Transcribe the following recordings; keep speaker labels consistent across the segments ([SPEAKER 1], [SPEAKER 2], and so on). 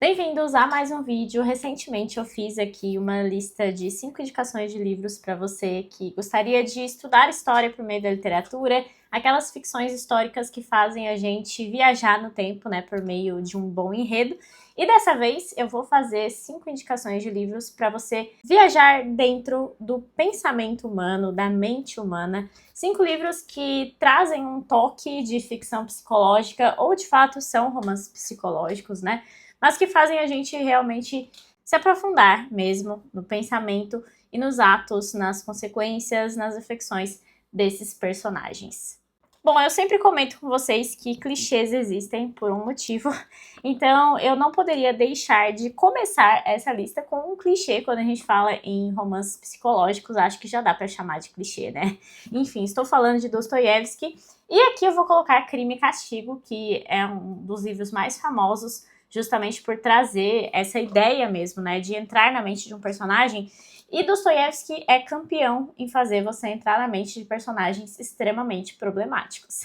[SPEAKER 1] Bem-vindos a mais um vídeo. Recentemente eu fiz aqui uma lista de 5 indicações de livros para você que gostaria de estudar história por meio da literatura, aquelas ficções históricas que fazem a gente viajar no tempo, né, por meio de um bom enredo. E dessa vez eu vou fazer 5 indicações de livros para você viajar dentro do pensamento humano, da mente humana. 5 livros que trazem um toque de ficção psicológica ou de fato são romances psicológicos, né? Mas que fazem a gente realmente se aprofundar mesmo no pensamento e nos atos, nas consequências, nas reflexões desses personagens. Bom, eu sempre comento com vocês que clichês existem por um motivo, então eu não poderia deixar de começar essa lista com um clichê. Quando a gente fala em romances psicológicos, acho que já dá para chamar de clichê, né? Enfim, estou falando de Dostoiévski, e aqui eu vou colocar Crime e Castigo, que é um dos livros mais famosos justamente por trazer essa ideia mesmo, né, de entrar na mente de um personagem. E Dostoiévski é campeão em fazer você entrar na mente de personagens extremamente problemáticos.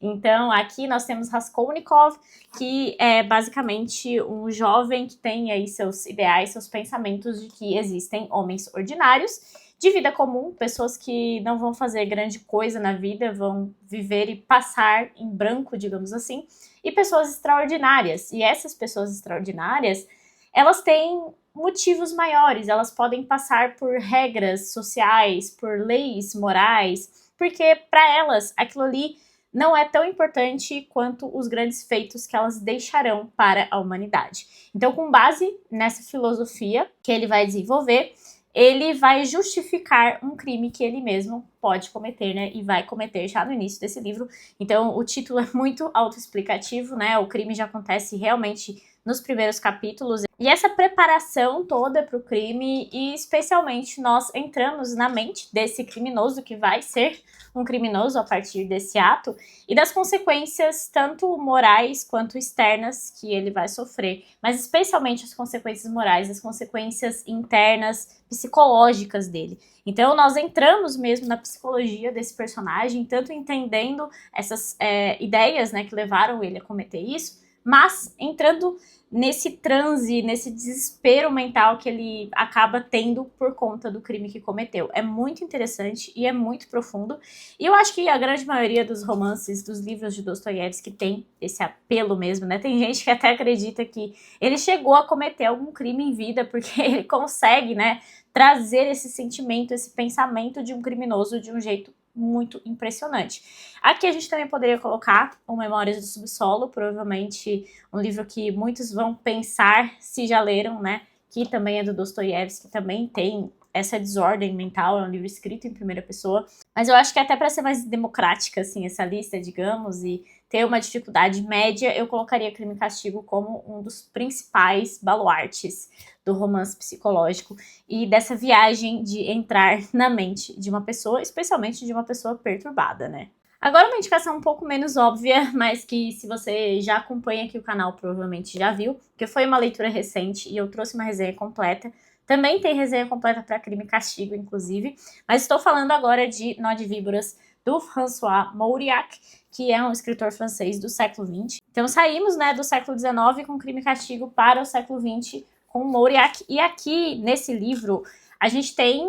[SPEAKER 1] Então, aqui nós temos Raskolnikov, que é basicamente um jovem que tem aí seus ideais, seus pensamentos de que existem homens ordinários, de vida comum, pessoas que não vão fazer grande coisa na vida, vão viver e passar em branco, digamos assim, e pessoas extraordinárias. E essas pessoas extraordinárias, elas têm motivos maiores, elas podem passar por regras sociais, por leis morais, porque para elas aquilo ali não é tão importante quanto os grandes feitos que elas deixarão para a humanidade. Então, com base nessa filosofia que ele vai desenvolver, ele vai justificar um crime que ele mesmo pode cometer, né? E vai cometer já no início desse livro. Então, o título é muito autoexplicativo, né? O crime já acontece realmente nos primeiros capítulos. E essa preparação toda para o crime, e especialmente nós entramos na mente desse criminoso que vai ser um criminoso a partir desse ato, e das consequências tanto morais quanto externas que ele vai sofrer, mas especialmente as consequências morais, as consequências internas, psicológicas dele. Então nós entramos mesmo na psicologia desse personagem, tanto entendendo essas ideias, né, que levaram ele a cometer isso, mas entrando nesse transe, nesse desespero mental que ele acaba tendo por conta do crime que cometeu. É muito interessante e é muito profundo. E eu acho que a grande maioria dos romances, dos livros de Dostoiévski tem esse apelo mesmo, né? Tem gente que até acredita que ele chegou a cometer algum crime em vida porque ele consegue, né, trazer esse sentimento, esse pensamento de um criminoso de um jeito muito impressionante. Aqui a gente também poderia colocar o Memórias do Subsolo, provavelmente um livro que muitos vão pensar se já leram, né? Que também é do Dostoiévski, que também tem essa desordem mental, é um livro escrito em primeira pessoa. Mas eu acho que até para ser mais democrática, assim, essa lista, digamos, e ter uma dificuldade média, eu colocaria Crime e Castigo como um dos principais baluartes do romance psicológico e dessa viagem de entrar na mente de uma pessoa, especialmente de uma pessoa perturbada, né? Agora uma indicação um pouco menos óbvia, mas que se você já acompanha aqui o canal provavelmente já viu, porque foi uma leitura recente e eu trouxe uma resenha completa. Também tem resenha completa para Crime e Castigo, inclusive, mas estou falando agora de Nó de Víboras, do François Mauriac, que é um escritor francês do século XX. Então saímos, né, do século XIX com Crime e Castigo para o século XX com Mauriac, e aqui nesse livro a gente tem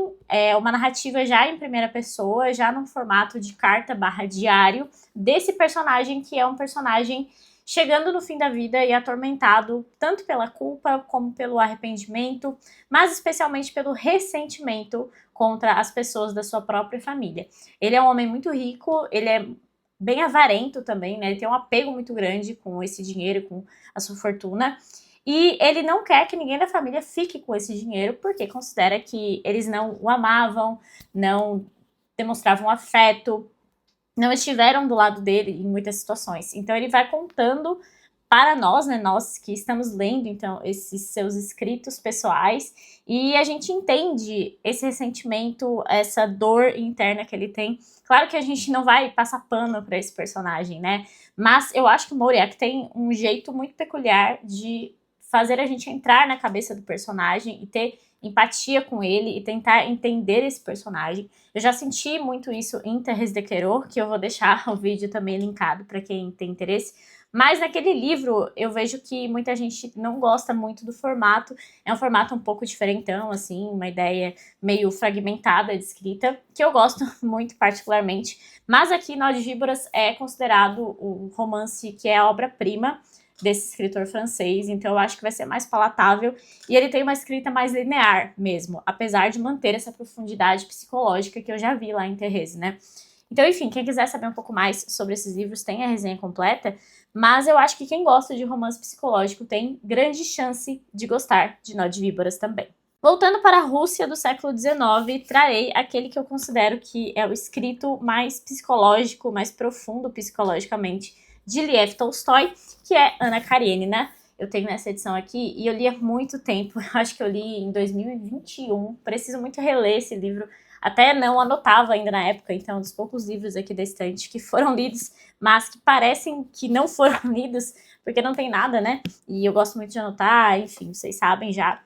[SPEAKER 1] uma narrativa já em primeira pessoa, já num formato de carta/diário, desse personagem que é um personagem chegando no fim da vida e atormentado tanto pela culpa como pelo arrependimento, mas especialmente pelo ressentimento contra as pessoas da sua própria família. Ele é um homem muito rico, ele é bem avarento também, né? Ele tem um apego muito grande com esse dinheiro, com a sua fortuna. E ele não quer que ninguém da família fique com esse dinheiro, porque considera que eles não o amavam, não demonstravam afeto, não estiveram do lado dele em muitas situações. Então ele vai contando para nós, né, nós que estamos lendo então esses seus escritos pessoais, e a gente entende esse ressentimento, essa dor interna que ele tem. Claro que a gente não vai passar pano para esse personagem, né? Mas eu acho que o Mauriac tem um jeito muito peculiar de fazer a gente entrar na cabeça do personagem e ter empatia com ele e tentar entender esse personagem. Eu já senti muito isso em Thérèse de Querot, que eu vou deixar o vídeo também linkado para quem tem interesse, Mas naquele livro eu vejo que muita gente não gosta muito do formato. É um formato um pouco diferentão, assim, uma ideia meio fragmentada de escrita, que eu gosto muito particularmente. Mas aqui Nó de Víboras é considerado o romance que é a obra-prima desse escritor francês, então eu acho que vai ser mais palatável, e ele tem uma escrita mais linear mesmo, apesar de manter essa profundidade psicológica que eu já vi lá em Thérèse, né? Então, enfim, quem quiser saber um pouco mais sobre esses livros tem a resenha completa, mas eu acho que quem gosta de romance psicológico tem grande chance de gostar de Nó de Víboras também. Voltando para a Rússia do século XIX, trarei aquele que eu considero que é o escrito mais psicológico, mais profundo psicologicamente de Lev Tolstói, que é Ana Karenina. Eu tenho nessa edição aqui e eu li há muito tempo, acho que eu li em 2021, preciso muito reler esse livro, até não anotava ainda na época, então é um dos poucos livros aqui da estante que foram lidos, mas que parecem que não foram lidos, porque não tem nada, né? E eu gosto muito de anotar, enfim, vocês sabem já.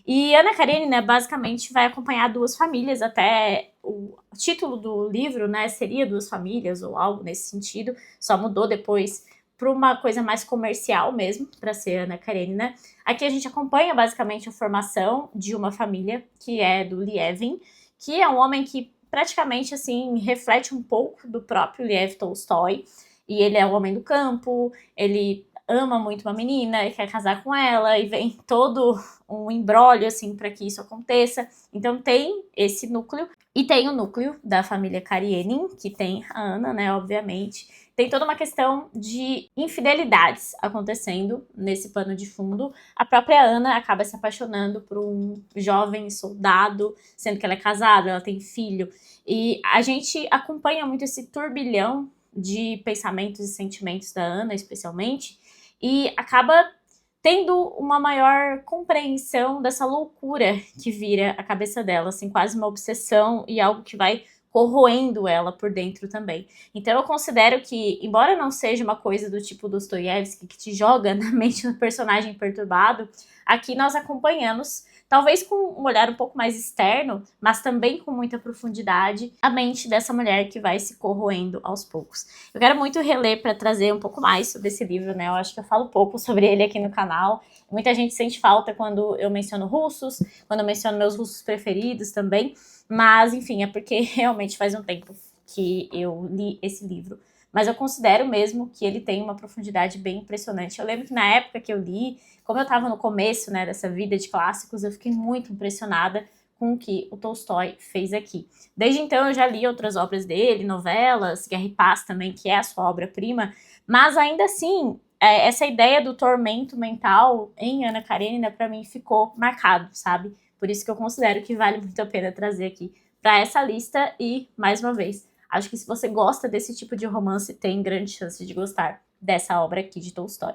[SPEAKER 1] E Ana Karenina basicamente vai acompanhar duas famílias, até o título do livro, né, seria Duas Famílias ou algo nesse sentido, só mudou depois para uma coisa mais comercial mesmo, para ser Ana Karenina. Aqui a gente acompanha basicamente a formação de uma família que é do Lievin, que é um homem que praticamente assim reflete um pouco do próprio Lev Tolstói, e ele é um homem do campo, ele ama muito uma menina e quer casar com ela, e vem todo um imbróglio, assim, para que isso aconteça. Então tem esse núcleo, e tem o núcleo da família Karenin, que tem a Ana, né, obviamente. Tem toda uma questão de infidelidades acontecendo nesse pano de fundo. A própria Ana acaba se apaixonando por um jovem soldado, sendo que ela é casada, ela tem filho. E a gente acompanha muito esse turbilhão de pensamentos e sentimentos da Ana, especialmente, e acaba tendo uma maior compreensão dessa loucura que vira a cabeça dela, assim, quase uma obsessão e algo que vai corroendo ela por dentro também. Então eu considero que, embora não seja uma coisa do tipo Dostoiévski, que te joga na mente do personagem perturbado, aqui nós acompanhamos, talvez com um olhar um pouco mais externo, mas também com muita profundidade, a mente dessa mulher que vai se corroendo aos poucos. Eu quero muito reler para trazer um pouco mais sobre esse livro, né? Eu acho que eu falo pouco sobre ele aqui no canal. Muita gente sente falta quando eu menciono russos, quando eu menciono meus russos preferidos também, mas enfim, é porque realmente faz um tempo que eu li esse livro. Mas eu considero mesmo que ele tem uma profundidade bem impressionante. Eu lembro que na época que eu li, como eu estava no começo, né, dessa vida de clássicos, eu fiquei muito impressionada com o que o Tolstói fez aqui. Desde então eu já li outras obras dele, novelas, Guerra e Paz também, que é a sua obra-prima, mas ainda assim, essa ideia do tormento mental em Ana Karenina, para mim, ficou marcado, sabe? Por isso que eu considero que vale muito a pena trazer aqui para essa lista e, mais uma vez, acho que se você gosta desse tipo de romance, tem grande chance de gostar dessa obra aqui de Tolstói.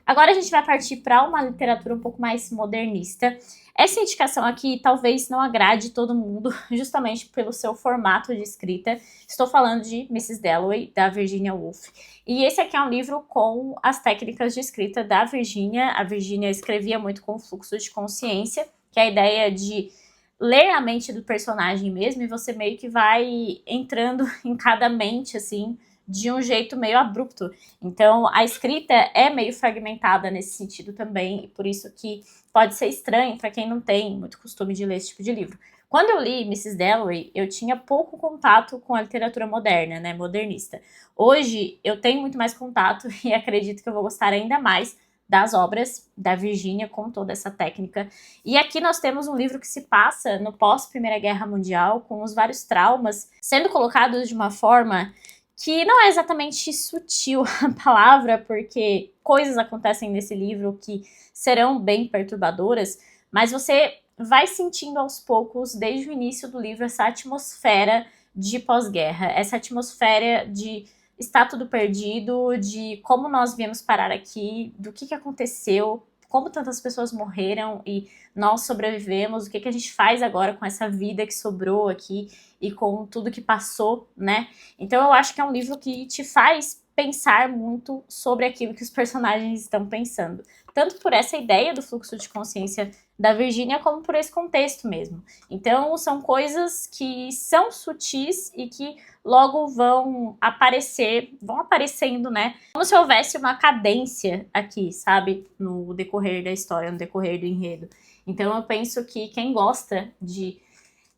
[SPEAKER 1] Agora a gente vai partir para uma literatura um pouco mais modernista. Essa indicação aqui talvez não agrade todo mundo, justamente pelo seu formato de escrita. Estou falando de Mrs. Dalloway, da Virginia Woolf. E esse aqui é um livro com as técnicas de escrita da Virginia. A Virginia escrevia muito com fluxo de consciência, que é a ideia de ler a mente do personagem mesmo, e você meio que vai entrando em cada mente, assim, de um jeito meio abrupto. Então, a escrita é meio fragmentada nesse sentido também, e por isso que pode ser estranho para quem não tem muito costume de ler esse tipo de livro. Quando eu li Mrs. Dalloway, eu tinha pouco contato com a literatura moderna, né, modernista. Hoje, eu tenho muito mais contato e acredito que eu vou gostar ainda mais das obras da Virginia com toda essa técnica. E aqui nós temos um livro que se passa no pós-Primeira Guerra Mundial, com os vários traumas sendo colocados de uma forma que não é exatamente sutil a palavra, porque coisas acontecem nesse livro que serão bem perturbadoras, mas você vai sentindo aos poucos, desde o início do livro, essa atmosfera de pós-guerra, essa atmosfera de está tudo perdido, de como nós viemos parar aqui, do que aconteceu, como tantas pessoas morreram e nós sobrevivemos, o que a gente faz agora com essa vida que sobrou aqui e com tudo que passou, né? Então eu acho que é um livro que te faz pensar muito sobre aquilo que os personagens estão pensando. Tanto por essa ideia do fluxo de consciência da Virginia, como por esse contexto mesmo. Então, são coisas que são sutis e que logo vão aparecendo, né? Como se houvesse uma cadência aqui, sabe? No decorrer da história, no decorrer do enredo. Então, eu penso que quem gosta de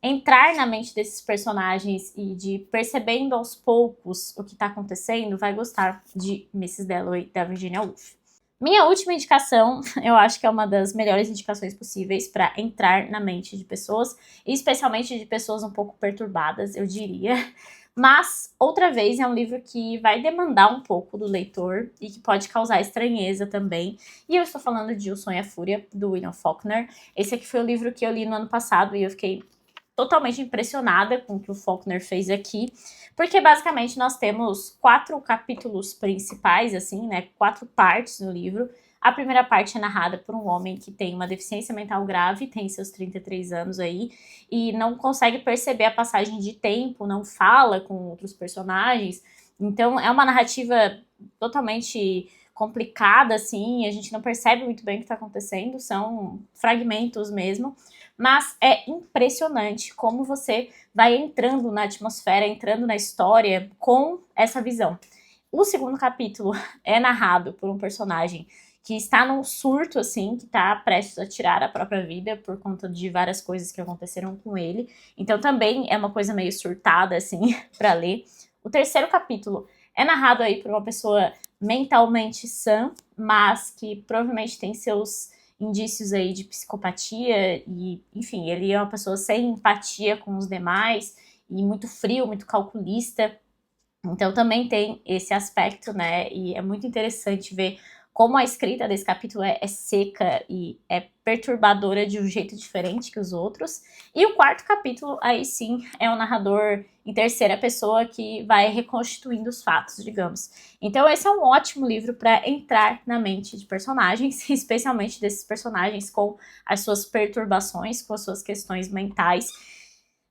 [SPEAKER 1] entrar na mente desses personagens e de percebendo aos poucos o que está acontecendo, vai gostar de Mrs. Dalloway, da Virginia Woolf. Minha última indicação, eu acho que é uma das melhores indicações possíveis para entrar na mente de pessoas, e especialmente de pessoas um pouco perturbadas, eu diria. Mas, outra vez, é um livro que vai demandar um pouco do leitor e que pode causar estranheza também. E eu estou falando de O Sonho e a Fúria, do William Faulkner. Esse aqui foi o livro que eu li no ano passado e eu fiquei totalmente impressionada com o que o Faulkner fez aqui, porque basicamente nós temos 4 capítulos principais, assim, né, 4 partes no livro. A primeira parte é narrada por um homem que tem uma deficiência mental grave, tem seus 33 anos aí, e não consegue perceber a passagem de tempo, não fala com outros personagens. Então é uma narrativa totalmente complicada, assim, a gente não percebe muito bem o que está acontecendo, são fragmentos mesmo. Mas é impressionante como você vai entrando na atmosfera, entrando na história com essa visão. O segundo capítulo é narrado por um personagem que está num surto, assim, que está prestes a tirar a própria vida por conta de várias coisas que aconteceram com ele. Então também é uma coisa meio surtada, assim, para ler. O terceiro capítulo é narrado aí por uma pessoa mentalmente sã, mas que provavelmente tem seus indícios aí de psicopatia e, enfim, ele é uma pessoa sem empatia com os demais e muito frio, muito calculista. Então também tem esse aspecto, né, e é muito interessante ver como a escrita desse capítulo é seca e é perturbadora de um jeito diferente que os outros. E o quarto capítulo, aí sim, é um narrador em terceira pessoa que vai reconstituindo os fatos, digamos. Então esse é um ótimo livro para entrar na mente de personagens, especialmente desses personagens com as suas perturbações, com as suas questões mentais.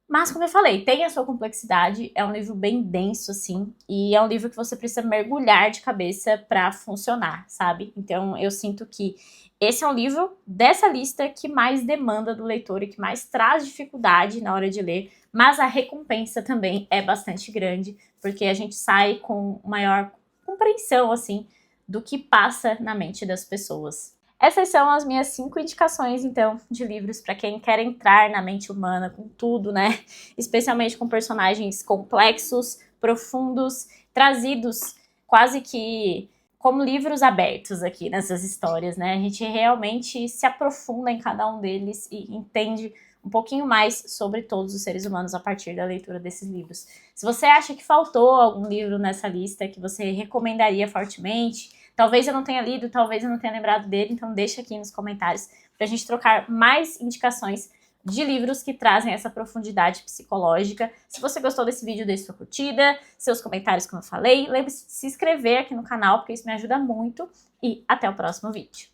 [SPEAKER 1] Mas, como eu falei, tem a sua complexidade, é um livro bem denso, assim, e é um livro que você precisa mergulhar de cabeça pra funcionar, sabe? Então, eu sinto que esse é um livro dessa lista que mais demanda do leitor e que mais traz dificuldade na hora de ler, mas a recompensa também é bastante grande, porque a gente sai com maior compreensão, assim, do que passa na mente das pessoas. Essas são as minhas 5 indicações, então, de livros para quem quer entrar na mente humana com tudo, né? Especialmente com personagens complexos, profundos, trazidos quase que como livros abertos aqui nessas histórias, né? A gente realmente se aprofunda em cada um deles e entende um pouquinho mais sobre todos os seres humanos a partir da leitura desses livros. Se você acha que faltou algum livro nessa lista que você recomendaria fortemente, talvez eu não tenha lido, talvez eu não tenha lembrado dele, então deixa aqui nos comentários pra gente trocar mais indicações de livros que trazem essa profundidade psicológica. Se você gostou desse vídeo, deixe sua curtida, seus comentários, como eu falei. Lembre-se de se inscrever aqui no canal, porque isso me ajuda muito. E até o próximo vídeo.